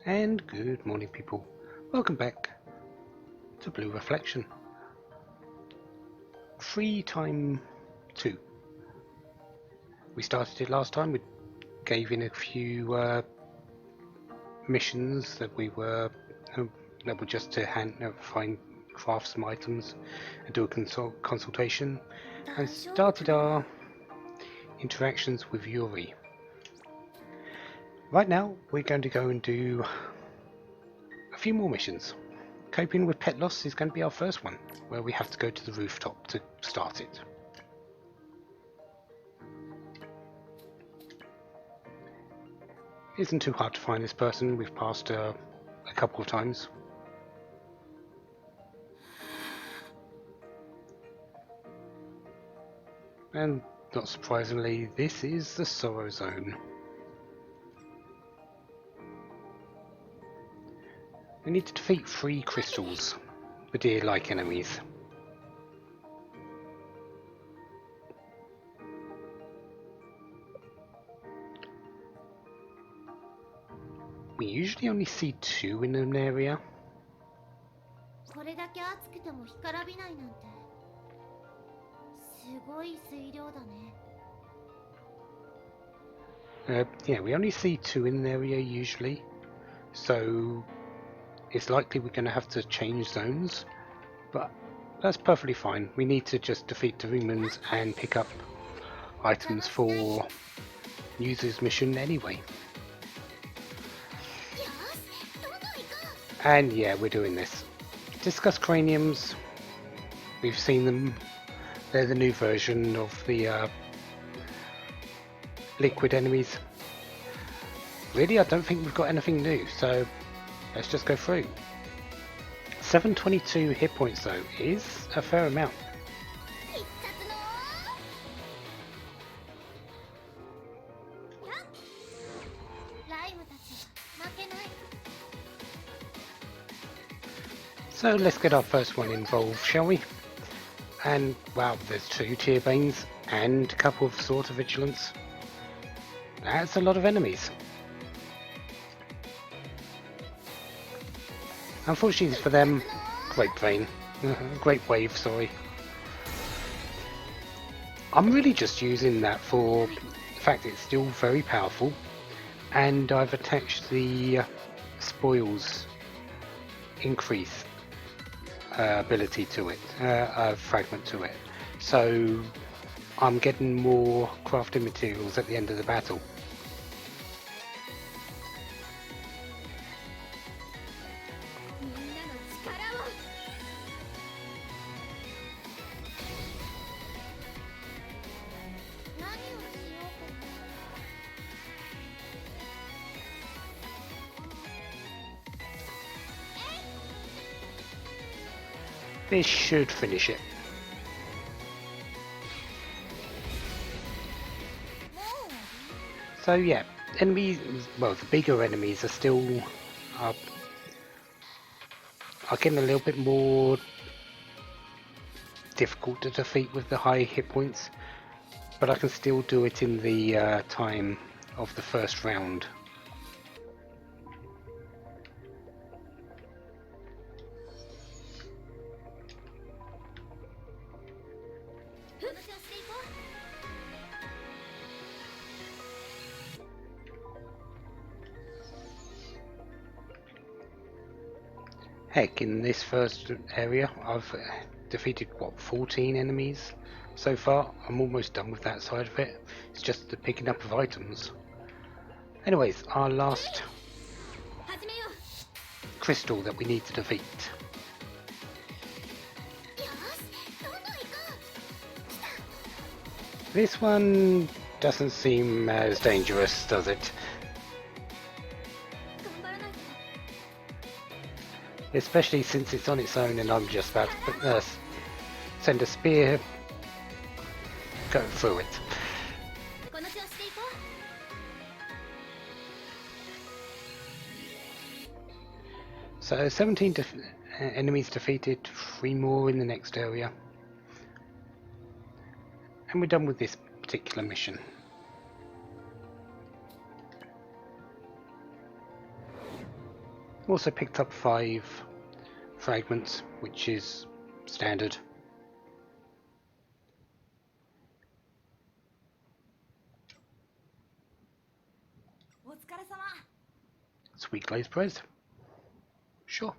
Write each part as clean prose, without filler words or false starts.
And good morning, people. Welcome back to Blue Reflection. Free time 2. We started it last time. We gave in a few missions that were just to craft some items and do a consultation, and started our interactions with Yuri. Right now, we're going to go and do a few more missions. Coping with pet loss is going to be our first one, where we have to go to the rooftop to start it. It isn't too hard to find this person. We've passed a couple of times. And not surprisingly, this is the Sorrow Zone. We need to defeat 3 crystals, the deer-like enemies. We usually only see 2 in an area. Yeah, we only see 2 in an area usually, so it's likely we're going to have to change zones, but that's perfectly fine. We need to just defeat the humans and pick up items for User's mission anyway. And yeah, we're doing this. Discuss craniums. We've seen them. They're the new version of the liquid enemies. Really, I don't think we've got anything new, so let's just go through. 722 hit points though is a fair amount. So let's get our first one involved, shall we? And wow, there's 2 Tear Banes and a couple of Swords of Vigilance. That's a lot of enemies. Unfortunately for them, Great Wave, sorry. I'm really just using that for the fact it's still very powerful, and I've attached the spoils increase ability to it, fragment to it, so I'm getting more crafting materials at the end of the battle. This should finish it. So yeah, enemies, well, the bigger enemies are still are getting a little bit more difficult to defeat with the high hit points, but I can still do it in the time of the first round. Heck, in this first area I've defeated, what, 14 enemies so far. I'm almost done with that side of it. It's just the picking up of items. Anyways, our last crystal that we need to defeat. This one doesn't seem as dangerous, does it? Especially since it's on its own and I'm just about to send a spear, go through it. So 17 enemies defeated, 3 more in the next area. And we're done with this particular mission. Also picked up 5 fragments, which is standard. Sweet glazed bread. Sure.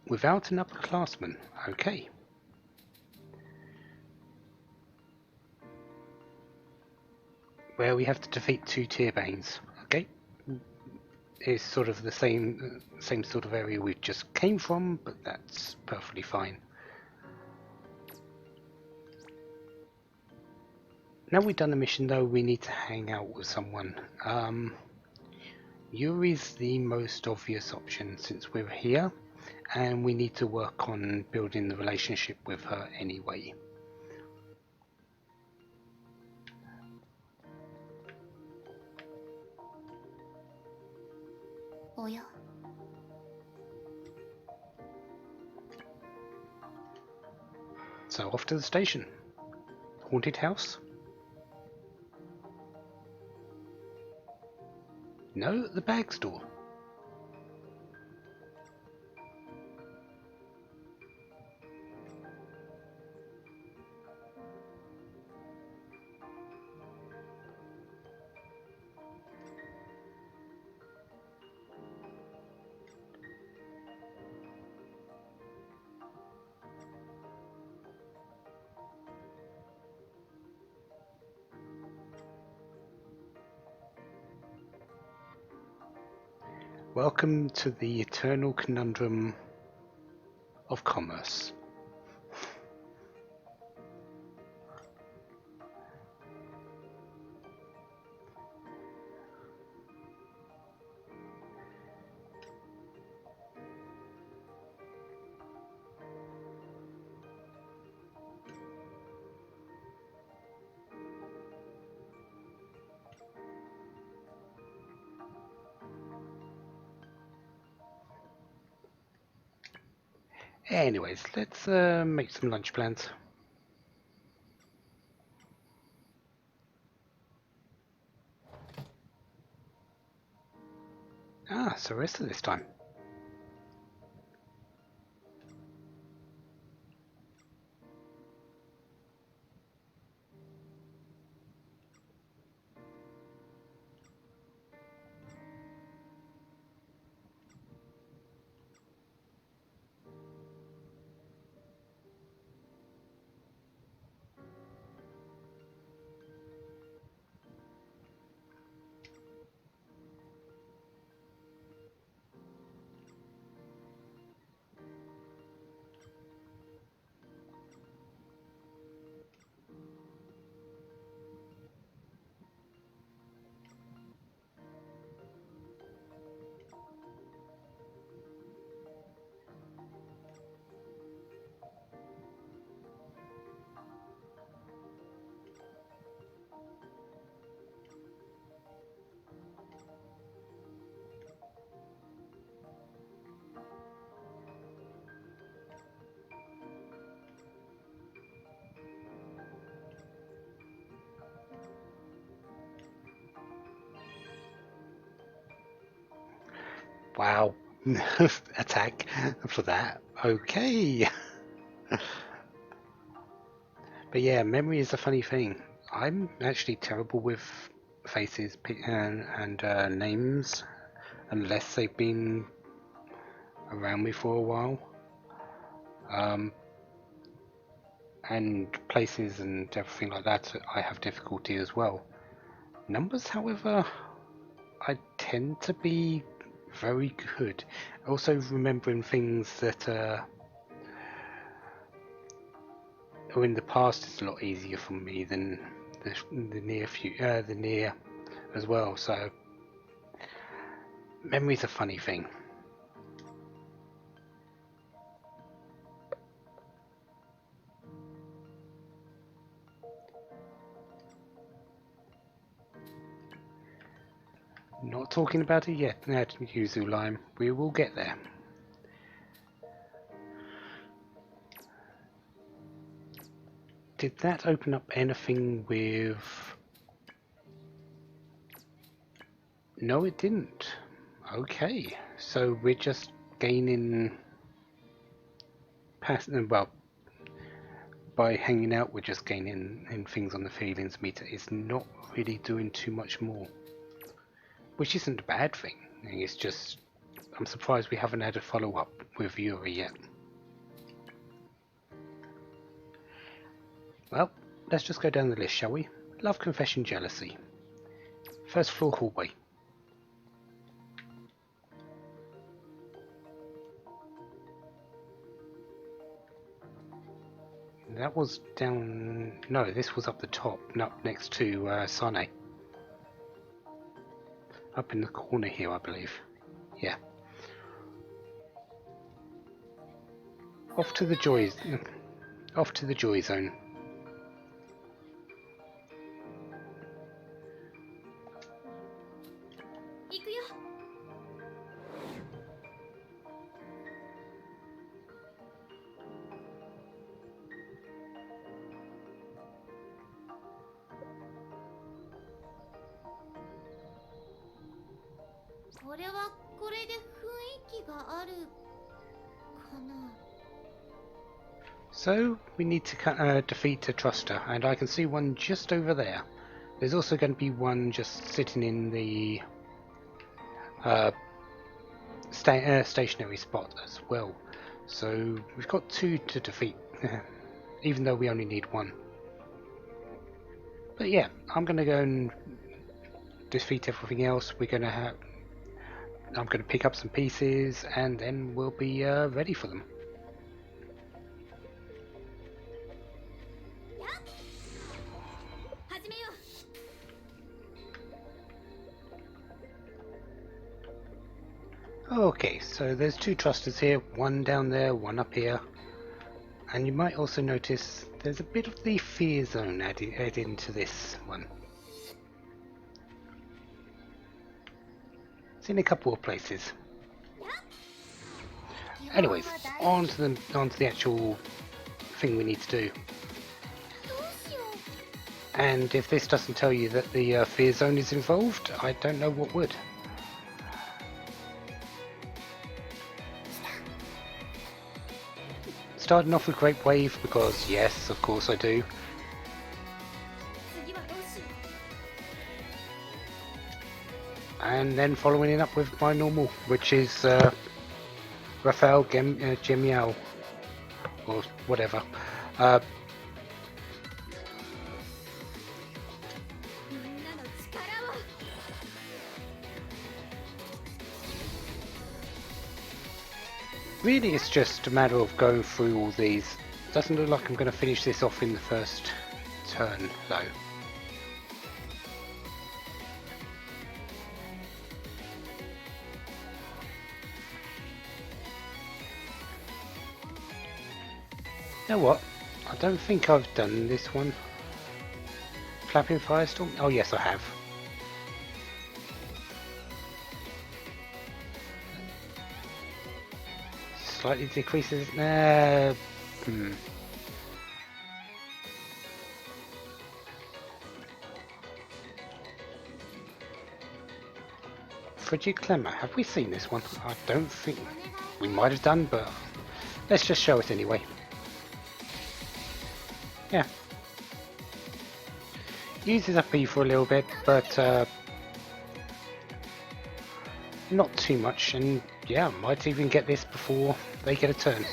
Without an upperclassman. Okay. Where we have to defeat 2 tier banes. Okay. It's sort of the same sort of area we just came from, but that's perfectly fine. Now we've done the mission though, we need to hang out with someone. Yuri's the most obvious option since we're here, and we need to work on building the relationship with her anyway. Oh yeah. So off to the station. Haunted house? No, the bag store. Welcome to the eternal conundrum of commerce. Anyways, let's make some lunch plans. Ah, so rest of this time. Wow. Attack for that. Okay. But yeah, memory is a funny thing. I'm actually terrible with faces and names unless they've been around me for a while. And places and everything like that, I have difficulty as well. Numbers, however, I tend to be very good. Also remembering things that are in the past is a lot easier for me than the near as well. So memory's a funny thing. Not talking about it yet, Yuzu Lime. We will get there. Did that open up anything with... No, it didn't. Okay, so we're just gaining past, well, by hanging out, we're just gaining in things on the feelings meter. It's not really doing too much more, which isn't a bad thing. It's just, I'm surprised we haven't had a follow-up with Yuri yet. Well, let's just go down the list, shall we? Love, confession, jealousy. First floor hallway. That was down... No, this was up the top, not next to Sane. Up in the corner here, I believe. Yeah. Off to the joy... Off to the joy zone. So, we need to defeat a Truster, and I can see one just over there. There's also going to be one just sitting in the stationary spot as well. So, we've got two to defeat, even though we only need one. But yeah, I'm going to go and defeat everything else. I'm going to pick up some pieces, and then we'll be ready for them. Okay, so there's two Trusters here, one down there, one up here. And you might also notice there's a bit of the fear zone added into this one. It's in a couple of places. Anyways, on to the actual thing we need to do. And if this doesn't tell you that the fear zone is involved, I don't know what would. Starting off with Great Wave because yes, of course I do. And then following it up with my normal, which is Raphael Gemiao, or whatever. Really, it's just a matter of going through all these. Doesn't look like I'm going to finish this off in the first turn, though. You know what? I don't think I've done this one. Clapping Firestorm? Oh yes, I have. Slightly decreases. Frigid Clemmer. Have we seen this one? I don't think we might have done, but let's just show it anyway. Yeah. Uses up E for a little bit, but not too much, and yeah, might even get this before they get a turn.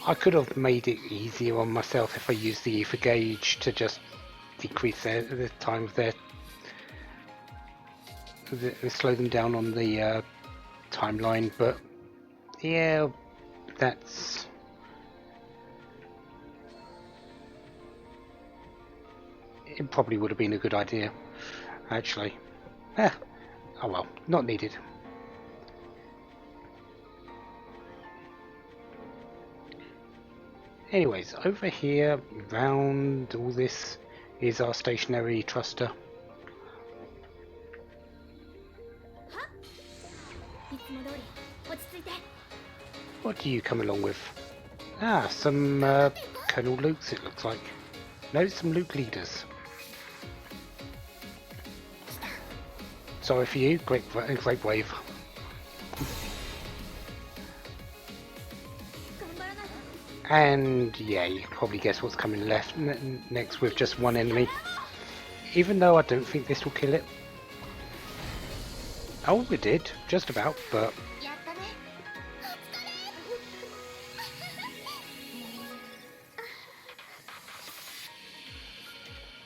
I could have made it easier on myself if I used the ether gauge to just decrease the time of slow them down on the timeline, but yeah, that's... It probably would have been a good idea, actually. Oh well, not needed. Anyways, over here, round all this, is our stationary Truster. What do you come along with? Ah, some Colonel Lukes it looks like. No, some Luke leaders. Sorry for you, great wave. And yeah, you can probably guess what's coming left next with just one enemy. Even though I don't think this will kill it. Oh, it did, just about, but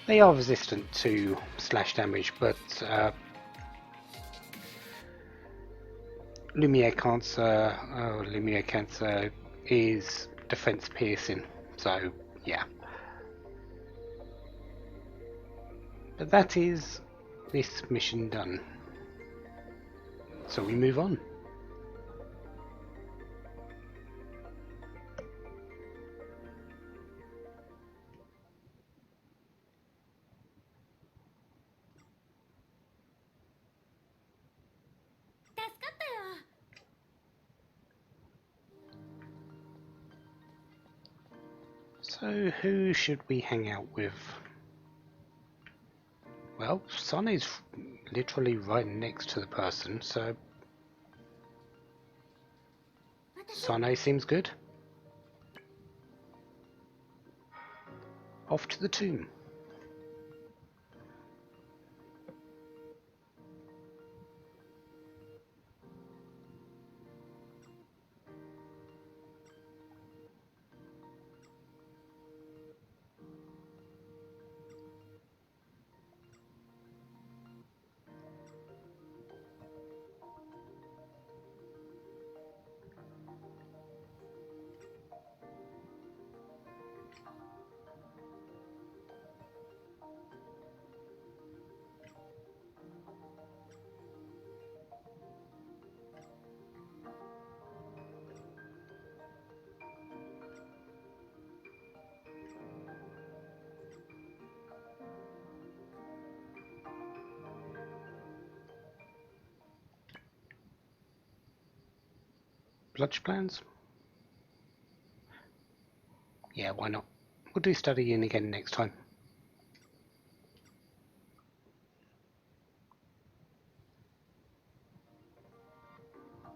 they are resistant to slash damage, but Lumiere Cancer is defense piercing, so yeah. But that is this mission done. So we move on. So who should we hang out with? Well, Sun is literally right next to the person, so Sane seems good. Off to the tomb. Bludge plans? Yeah, why not? We'll do studying again next time.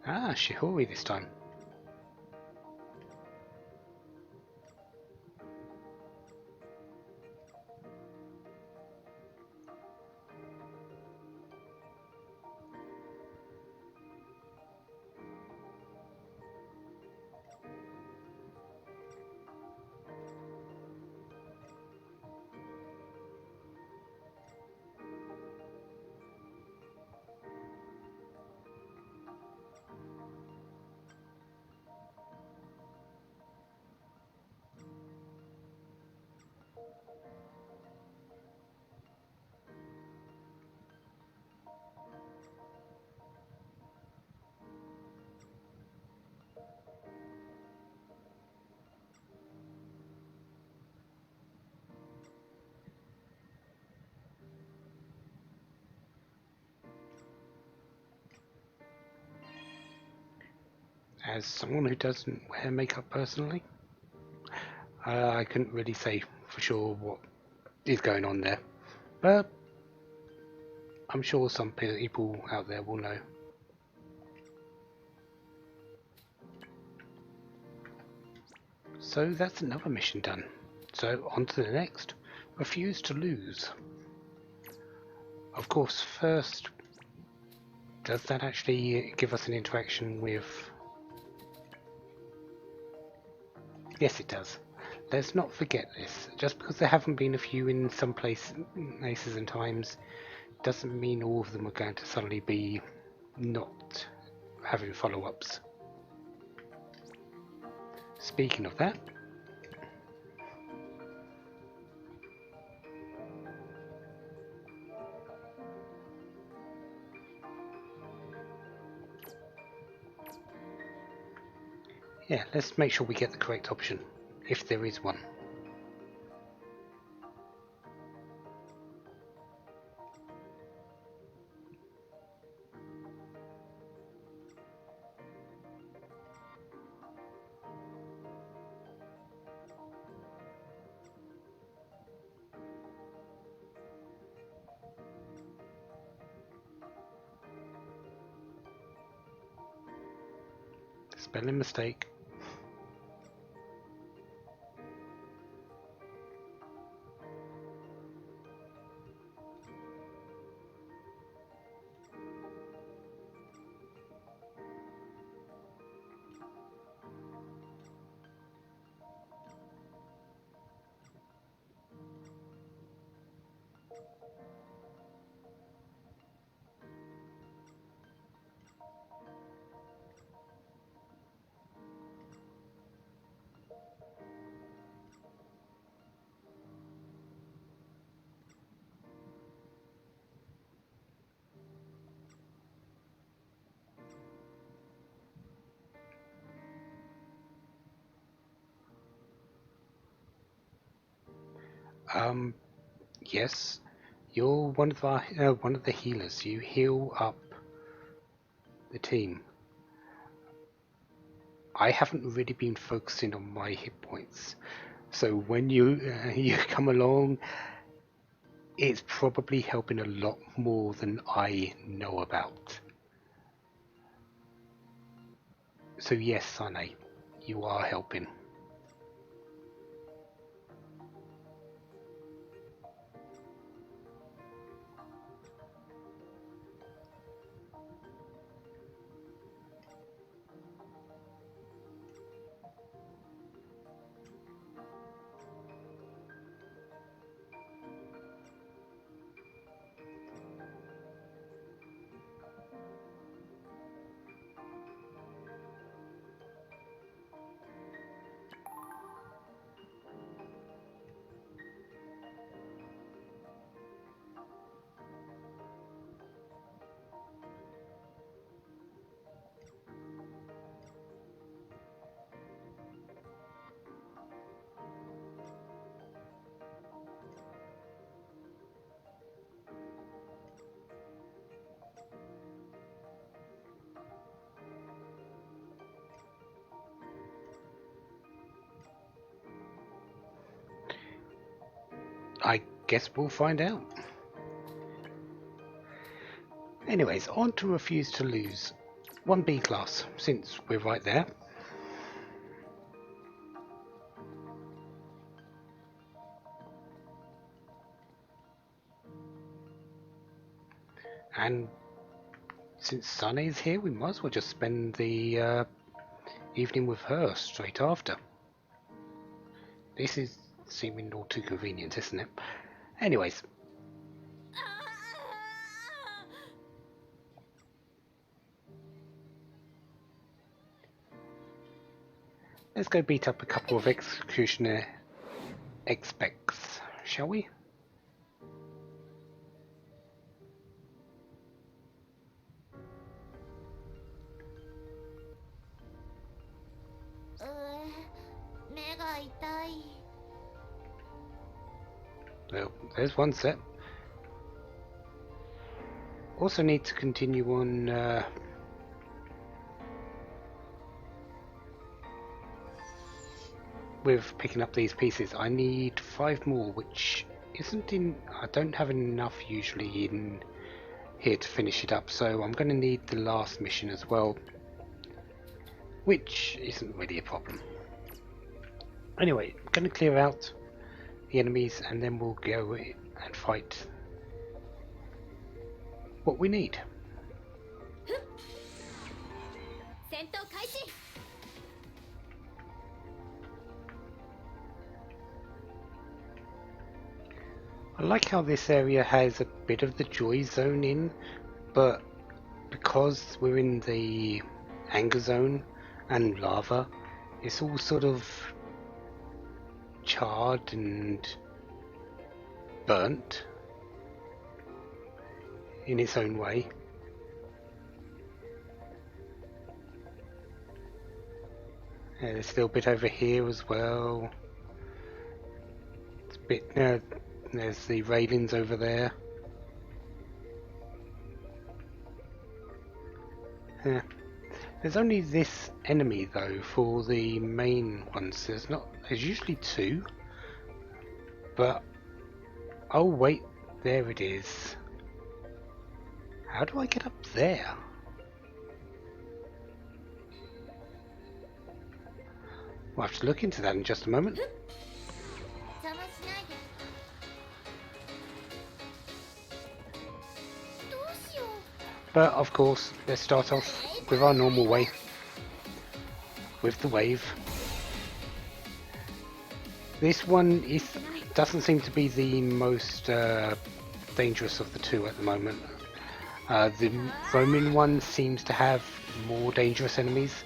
Ah, Shihori this time. As someone who doesn't wear makeup personally, I couldn't really say for sure what is going on there. But I'm sure some people out there will know. So that's another mission done. So on to the next. Refuse to lose. Of course, first, does that actually give us an interaction with... Yes, it does. Let's not forget this. Just because there haven't been a few in some places and times doesn't mean all of them are going to suddenly be not having follow-ups. Speaking of that, yeah, let's make sure we get the correct option, if there is one. Spelling mistake. Yes, you're one of the healers. You heal up the team. I haven't really been focusing on my hit points, so when you come along, it's probably helping a lot more than I know about. So yes, Sane, you are helping. I guess we'll find out. Anyways, on to Refuse to Lose. 1B class, since we're right there. And since Sunny's here, we might as well just spend the evening with her straight after. This is seeming all too convenient, isn't it? Anyways. Let's go beat up a couple of executioner expects, shall we? Well, there's one set. Also need to continue on with picking up these pieces. I need 5 more, which isn't in... I don't have enough usually in here to finish it up, so I'm going to need the last mission as well, which isn't really a problem. Anyway, I'm going to clear out the enemies and then we'll go and fight what we need. I like how this area has a bit of the joy zone in, but because we're in the anger zone and lava, it's all sort of charred and burnt in its own way. There's still a bit over here as well. It's a bit, there's the railings over there. Yeah. There's only this enemy though for the main ones. There's usually 2. But oh wait, there it is. How do I get up there? We'll have to look into that in just a moment. But of course, let's start off with our normal way, with the wave. This one doesn't seem to be the most dangerous of the two at the moment. The Roman one seems to have more dangerous enemies.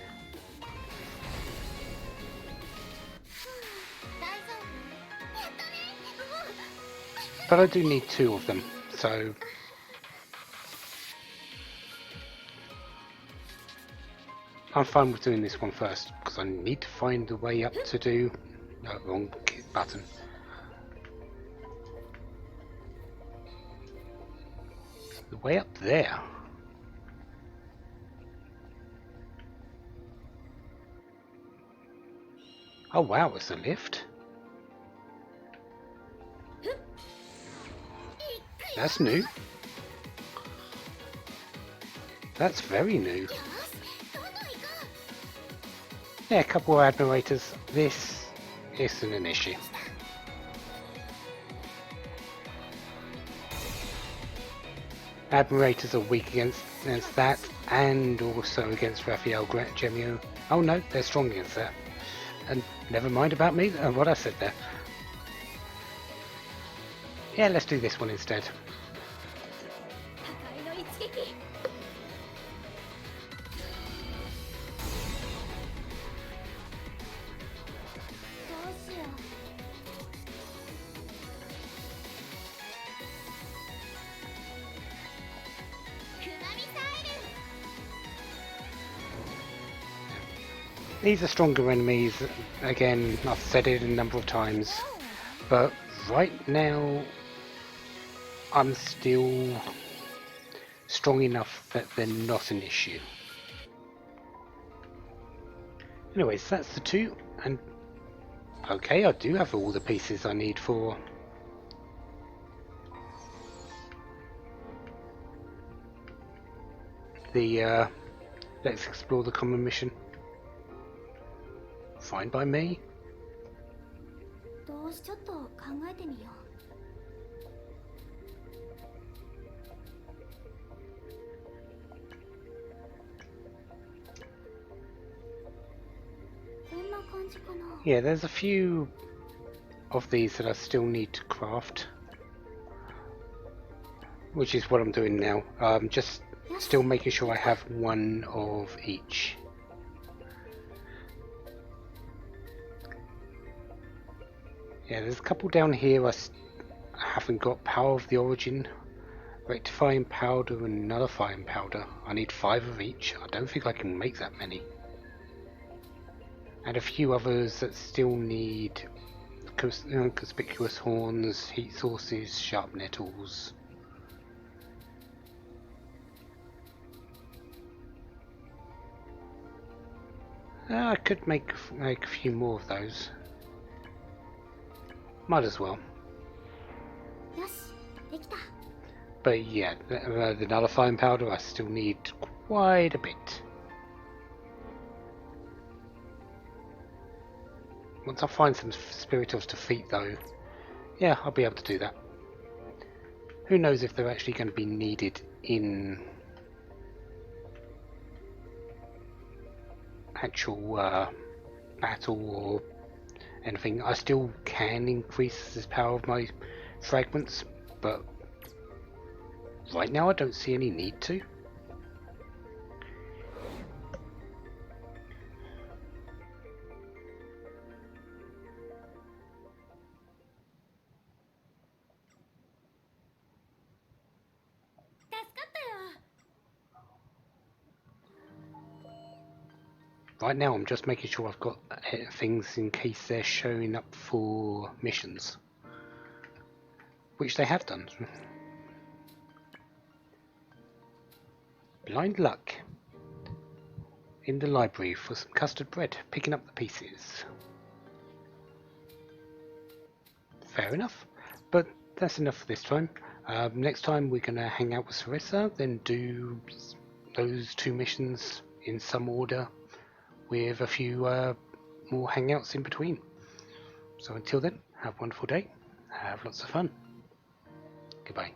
But I do need two of them, so I'm fine with doing this one first, because I need to find the way up to do... No, wrong button. The way up there. Oh wow, it's a lift. That's new. That's very new. Yeah, a couple of admirators. This isn't an issue. Admirators are weak against that, and also against Raphael Gemio. Oh no, they're strong against that. And never mind about me, what I said there. Yeah, let's do this one instead. These are stronger enemies, again, I've said it a number of times, but right now I'm still strong enough that they're not an issue. Anyways, that's the two, and okay, I do have all the pieces I need for the Let's Explore the Common mission. Fine by me. Yeah, there's a few of these that I still need to craft, which is what I'm doing now. Just still making sure I have one of each. Yeah, there's a couple down here I haven't got. Power of the Origin, Rectifying Powder and Nullifying Powder. I need 5 of each. I don't think I can make that many. And a few others that still need Conspicuous Horns, Heat Sources, Sharp Nettles. I could make a few more of those. Might as well. But yeah, the Nullifying Powder I still need quite a bit. Once I find some Spirit of Defeat though, yeah, I'll be able to do that. Who knows if they're actually going to be needed in actual battle or anything. I still can increase the power of my fragments, but right now I don't see any need to. Right now I'm just making sure I've got things in case they're showing up for missions, which they have done. Blind luck. In the library for some custard bread, picking up the pieces. Fair enough, but that's enough for this time. Next time we're going to hang out with Sarissa, then do those 2 missions in some order with a few more hangouts in between. So until then, have a wonderful day, have lots of fun. Goodbye.